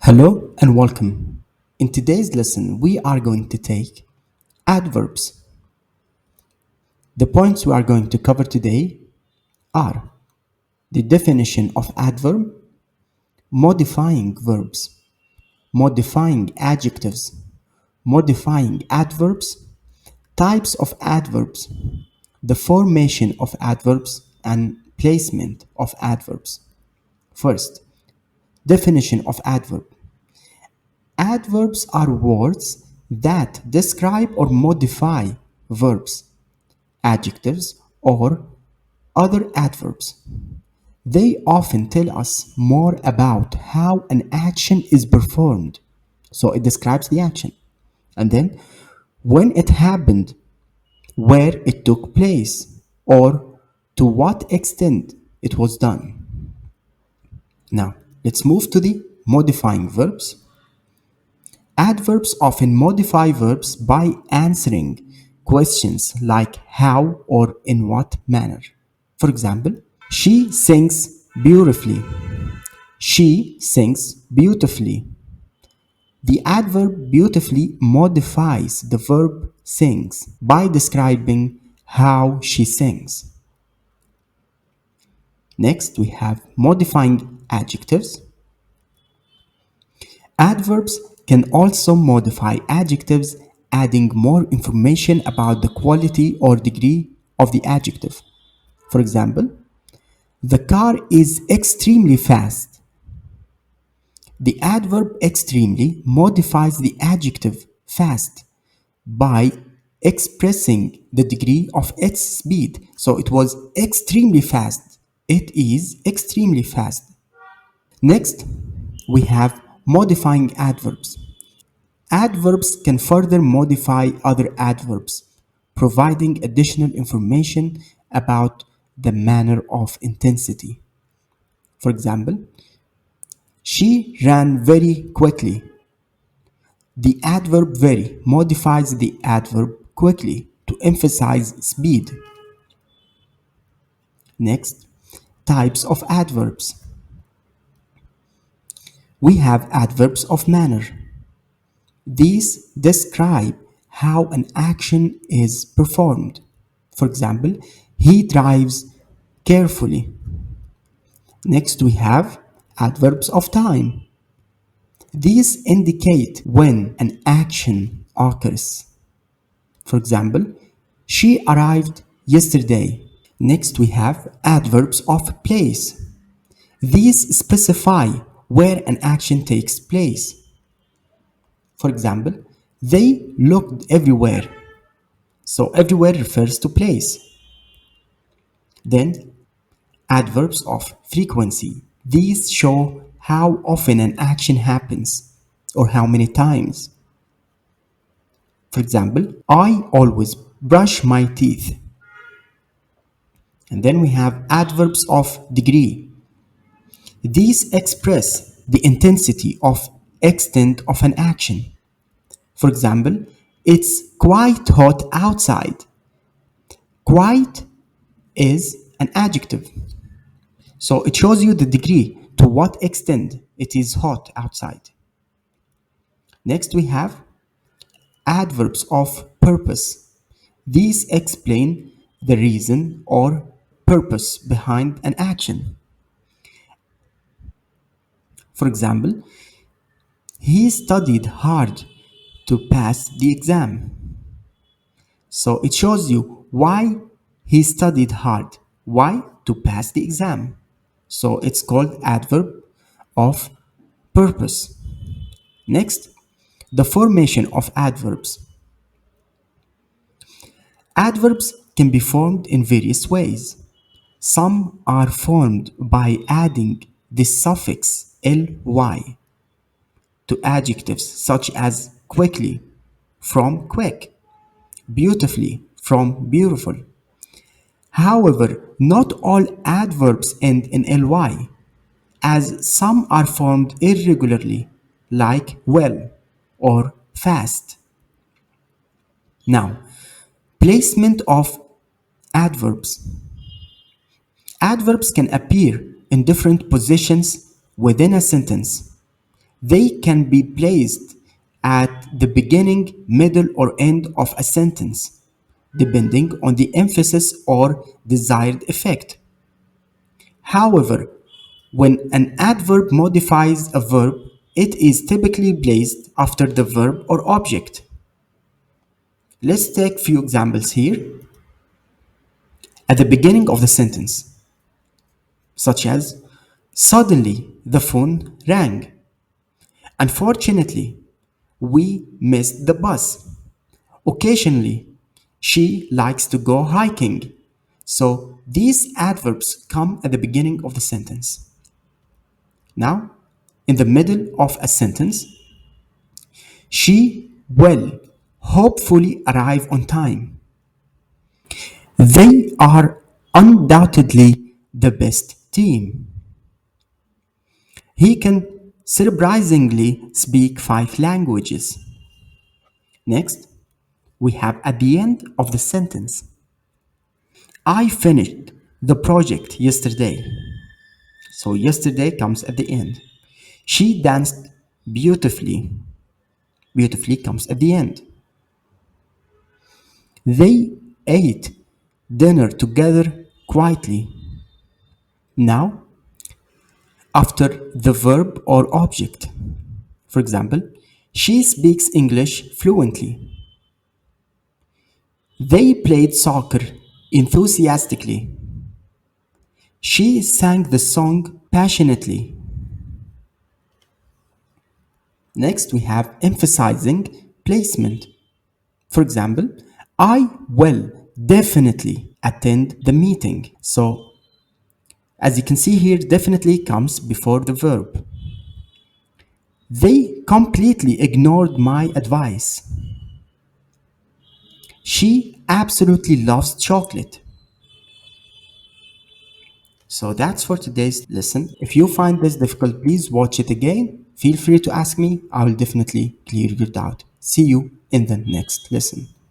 Hello and welcome. In today's lesson, we are going to take adverbs. The points we are going to cover today are the definition of adverb, modifying verbs, modifying adjectives, modifying adverbs, types of adverbs, the formation of adverbs, and placement of adverbs. First, definition of adverb. Adverbs are words that describe or modify verbs, adjectives, or other adverbs. They often tell us more about how an action is performed. So it describes the action. And then when it happened, where it took place, or to what extent it was done. Now, let's move to the modifying verbs. Adverbs often modify verbs by answering questions like how or in what manner. For example, she sings beautifully. She sings beautifully. The adverb beautifully modifies the verb sings by describing how she sings. Next, we have modifying adjectives. Adverbs can also modify adjectives, adding more information about the quality or degree of the adjective. For example, the car is extremely fast. The adverb extremely modifies the adjective fast by expressing the degree of its speed. So it was extremely fast. It is extremely fast. Next, we have modifying adverbs. Adverbs can further modify other adverbs, providing additional information about the manner of intensity. For example, she ran very quickly. The adverb very modifies the adverb quickly to emphasize speed. Next, types of adverbs. We have adverbs of manner. These describe how an action is performed. For example, he drives carefully. Next, we have adverbs of time. These indicate when an action occurs. For example, she arrived yesterday. Next, we have adverbs of place. These specify where an action takes place. For example, they looked everywhere. So everywhere refers to place. Then adverbs of frequency. These show how often an action happens or how many times. For example, I always brush my teeth. And then we have adverbs of degree. These express the intensity of extent of an action. For example, it's quite hot outside. Quite is an adjective. So it shows you the degree to what extent it is hot outside. Next we have adverbs of purpose. These explain the reason or purpose behind an action. For example, he studied hard to pass the exam. So it shows you why he studied hard. Why? To pass the exam. So it's called adverb of purpose. Next, the formation of adverbs. Adverbs can be formed in various ways. Some are formed by adding the suffix ly to adjectives such as quickly from quick, beautifully from beautiful. However, not all adverbs end in ly, as some are formed irregularly, like well or fast. Now, placement of adverbs. Adverbs can appear in different positions within a sentence. They can be placed at the beginning, middle, or end of a sentence, depending on the emphasis or desired effect. However, when an adverb modifies a verb, it is typically placed after the verb or object. Let's take a few examples here. At the beginning of the sentence, such as, suddenly the phone rang. Unfortunately, we missed the bus. Occasionally, she likes to go hiking. So these adverbs come at the beginning of the sentence. Now, in the middle of a sentence, she will hopefully arrive on time. They are undoubtedly the best team. He can surprisingly speak 5 languages. Next, we have at the end of the sentence, I finished the project yesterday. So yesterday comes at the end. She danced beautifully. Beautifully comes at the end. They ate dinner together quietly. Now, after the verb or object. For example, she speaks English fluently. They played soccer enthusiastically. She sang the song passionately. Next, we have emphasizing placement. For example, I will definitely attend the meeting. So, as you can see here, definitely comes before the verb. They completely ignored my advice. She absolutely loves chocolate. So that's for today's lesson. If you find this difficult, please watch it again. Feel free to ask me. I will definitely clear your doubt. See you in the next lesson.